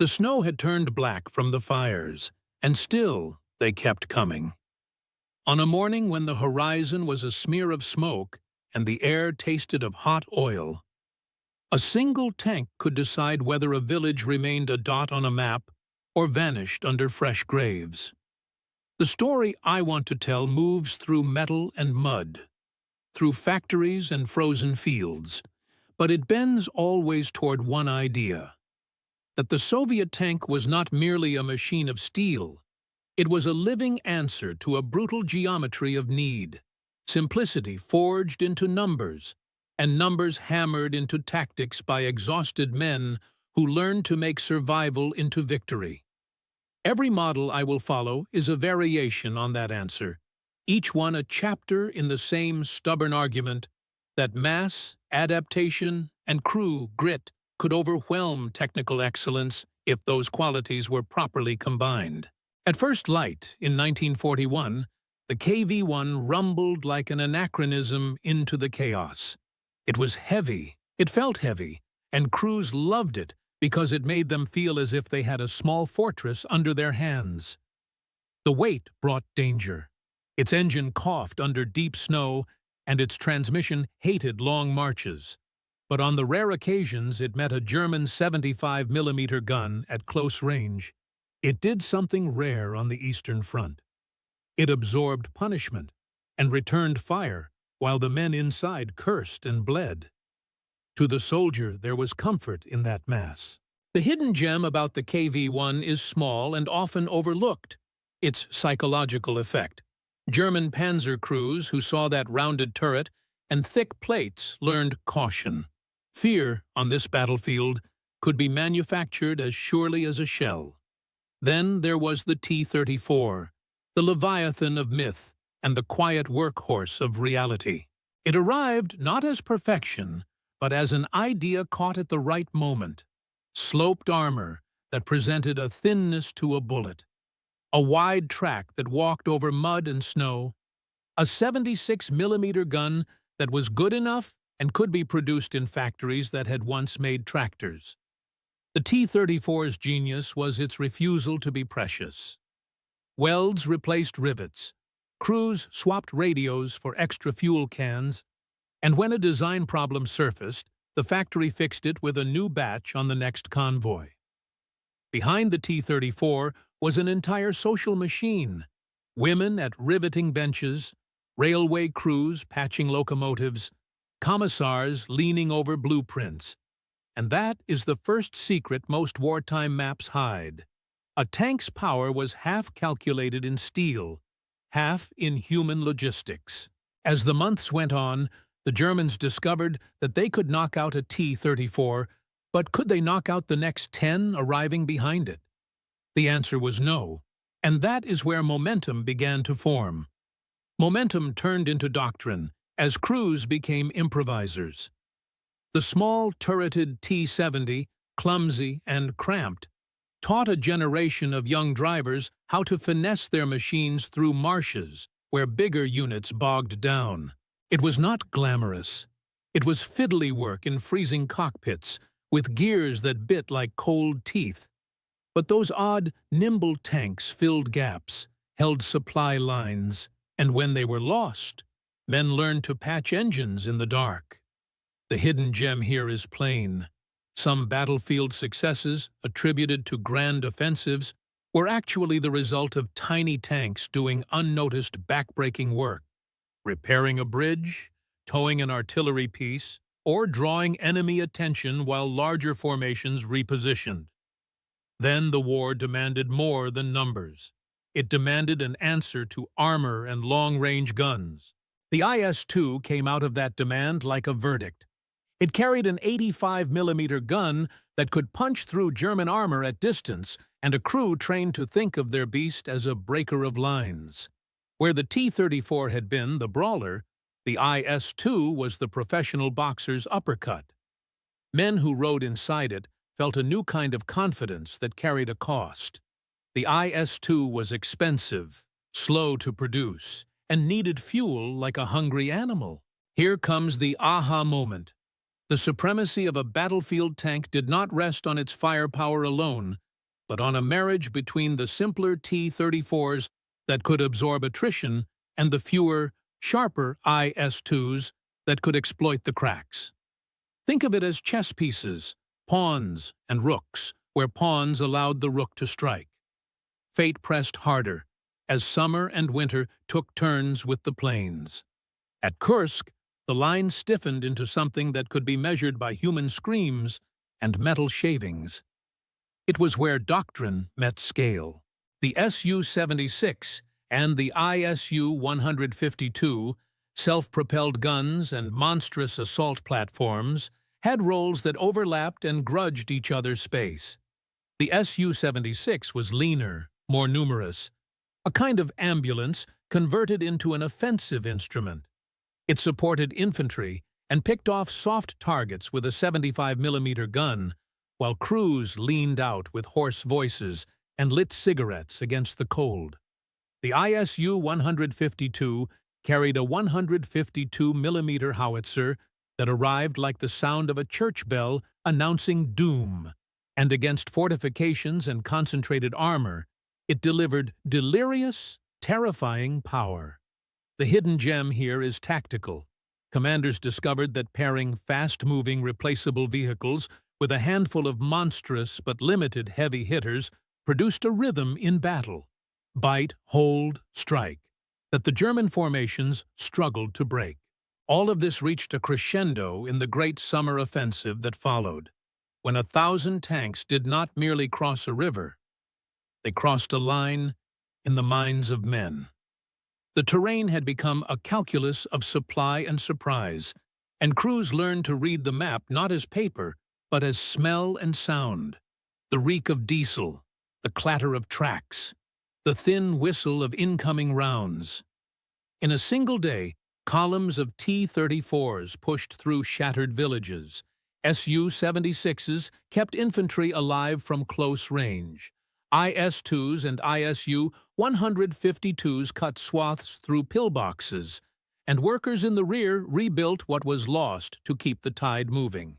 The snow had turned black from the fires, and still they kept coming. On a morning when the horizon was a smear of smoke and the air tasted of hot oil, a single tank could decide whether a village remained a dot on a map or vanished under fresh graves. The story I want to tell moves through metal and mud, through factories and frozen fields, but it bends always toward one idea: that the Soviet tank was not merely a machine of steel, it was a living answer to a brutal geometry of need, simplicity forged into numbers, and numbers hammered into tactics by exhausted men who learned to make survival into victory. Every model I will follow is a variation on that answer, each one a chapter in the same stubborn argument that mass, adaptation, and crew grit could overwhelm technical excellence if those qualities were properly combined. At first light, in 1941, the KV-1 rumbled like an anachronism into the chaos. It was heavy, it felt heavy, and crews loved it because it made them feel as if they had a small fortress under their hands. The weight brought danger. Its engine coughed under deep snow, and its transmission hated long marches. But on the rare occasions it met a German 75mm gun at close range, it did something rare on the Eastern Front. It absorbed punishment and returned fire while the men inside cursed and bled. To the soldier there was comfort in that mass. The hidden gem about the KV-1 is small and often overlooked: its psychological effect. German panzer crews who saw that rounded turret and thick plates learned caution. Fear, on this battlefield, could be manufactured as surely as a shell. Then there was the T-34, the leviathan of myth and the quiet workhorse of reality. It arrived not as perfection, but as an idea caught at the right moment. Sloped armor that presented a thinness to a bullet, a wide track that walked over mud and snow, a 76mm gun that was good enough and could be produced in factories that had once made tractors. The T-34's genius was its refusal to be precious. Welds replaced rivets, crews swapped radios for extra fuel cans, and when a design problem surfaced, the factory fixed it with a new batch on the next convoy. Behind the T-34 was an entire social machine: women at riveting benches, railway crews patching locomotives, commissars leaning over blueprints. And that is the first secret most wartime maps hide. A tank's power was half calculated in steel, half in human logistics. As the months went on, the Germans discovered that they could knock out a T-34, but could they knock out the next 10 arriving behind it? The answer was no, and that is where momentum began to form. Momentum turned into doctrine as crews became improvisers. The small turreted T-70, clumsy and cramped, taught a generation of young drivers how to finesse their machines through marshes where bigger units bogged down. It was not glamorous. It was fiddly work in freezing cockpits, with gears that bit like cold teeth. But those odd, nimble tanks filled gaps, held supply lines, and when they were lost, men learned to patch engines in the dark. The hidden gem here is plain. Some battlefield successes, attributed to grand offensives, were actually the result of tiny tanks doing unnoticed backbreaking work, repairing a bridge, towing an artillery piece, or drawing enemy attention while larger formations repositioned. Then the war demanded more than numbers. It demanded an answer to armor and long-range guns. The IS-2 came out of that demand like a verdict. It carried an 85mm gun that could punch through German armor at distance, and a crew trained to think of their beast as a breaker of lines. Where the T-34 had been the brawler, the IS-2 was the professional boxer's uppercut. Men who rode inside it felt a new kind of confidence that carried a cost. The IS-2 was expensive, slow to produce, and needed fuel like a hungry animal. Here comes the aha moment. The supremacy of a battlefield tank did not rest on its firepower alone, but on a marriage between the simpler T-34s that could absorb attrition and the fewer, sharper IS-2s that could exploit the cracks. Think of it as chess pieces, pawns and rooks, where pawns allowed the rook to strike. Fate pressed harder, as summer and winter took turns with the plains. At Kursk, the line stiffened into something that could be measured by human screams and metal shavings. It was where doctrine met scale. The Su-76 and the ISU-152, self-propelled guns and monstrous assault platforms, had roles that overlapped and grudged each other's space. The Su-76 was leaner, more numerous, a kind of ambulance converted into an offensive instrument. It supported infantry and picked off soft targets with a 75mm gun, while crews leaned out with hoarse voices and lit cigarettes against the cold. The ISU-152 carried a 152mm howitzer that arrived like the sound of a church bell announcing doom, and against fortifications and concentrated armor, it delivered delirious, terrifying power. The hidden gem here is tactical. Commanders discovered that pairing fast-moving replaceable vehicles with a handful of monstrous but limited heavy hitters produced a rhythm in battle. Bite, hold, strike, that the German formations struggled to break. All of this reached a crescendo in the great summer offensive that followed, when 1,000 tanks did not merely cross a river, they crossed a line in the minds of men. The terrain had become a calculus of supply and surprise, and crews learned to read the map not as paper, but as smell and sound. The reek of diesel, the clatter of tracks, the thin whistle of incoming rounds. In a single day, columns of T-34s pushed through shattered villages. Su-76s kept infantry alive from close range. IS-2s and ISU-152s cut swaths through pillboxes, and workers in the rear rebuilt what was lost to keep the tide moving.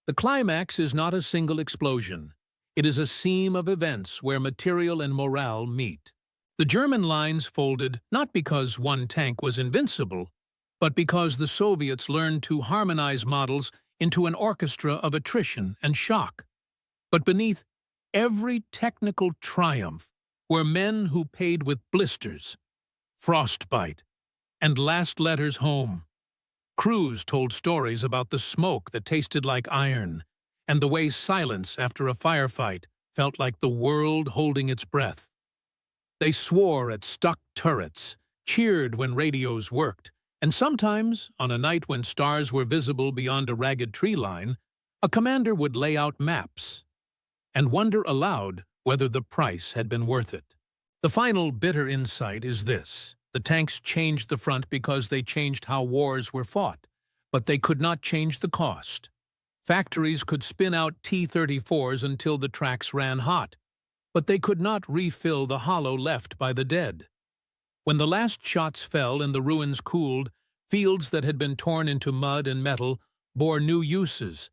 The climax is not a single explosion. It is a seam of events where material and morale meet. The German lines folded not because one tank was invincible, but because the Soviets learned to harmonize models into an orchestra of attrition and shock. But beneath every technical triumph were men who paid with blisters, frostbite, and last letters home. Crews told stories about the smoke that tasted like iron, and the way silence after a firefight felt like the world holding its breath. They swore at stuck turrets, cheered when radios worked, and sometimes, on a night when stars were visible beyond a ragged tree line, a commander would lay out maps and wonder aloud whether the price had been worth it. The final bitter insight is this: the tanks changed the front because they changed how wars were fought, but they could not change the cost. Factories could spin out T-34s until the tracks ran hot, but they could not refill the hollow left by the dead. When the last shots fell and the ruins cooled, fields that had been torn into mud and metal bore new uses.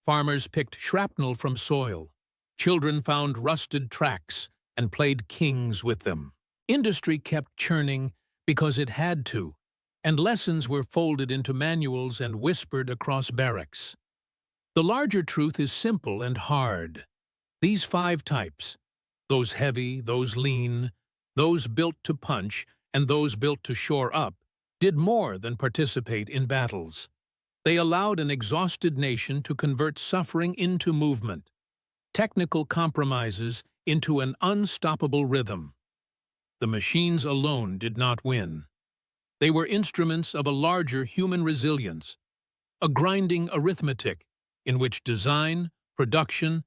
Farmers picked shrapnel from soil. Children found rusted tracks and played kings with them. Industry kept churning because it had to, and lessons were folded into manuals and whispered across barracks. The larger truth is simple and hard. These 5 types, those heavy, those lean, those built to punch, and those built to shore up, did more than participate in battles. They allowed an exhausted nation to convert suffering into movement, technical compromises into an unstoppable rhythm. The machines alone did not win. They were instruments of a larger human resilience, a grinding arithmetic in which design, production,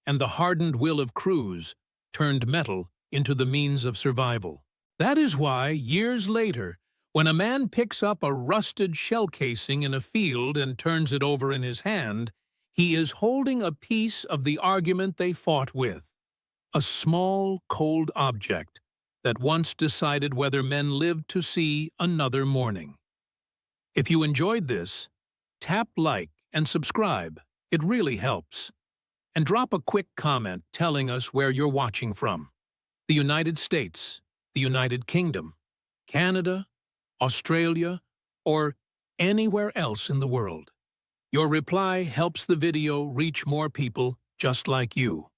and the hardened will of crews turned metal into the means of survival. That is why, years later, when a man picks up a rusted shell casing in a field and turns it over in his hand, he is holding a piece of the argument they fought with, a small, cold object that once decided whether men lived to see another morning. If you enjoyed this, tap like and subscribe. It really helps. And drop a quick comment telling us where you're watching from. The United States, the United Kingdom, Canada, Australia, or anywhere else in the world. Your reply helps the video reach more people just like you.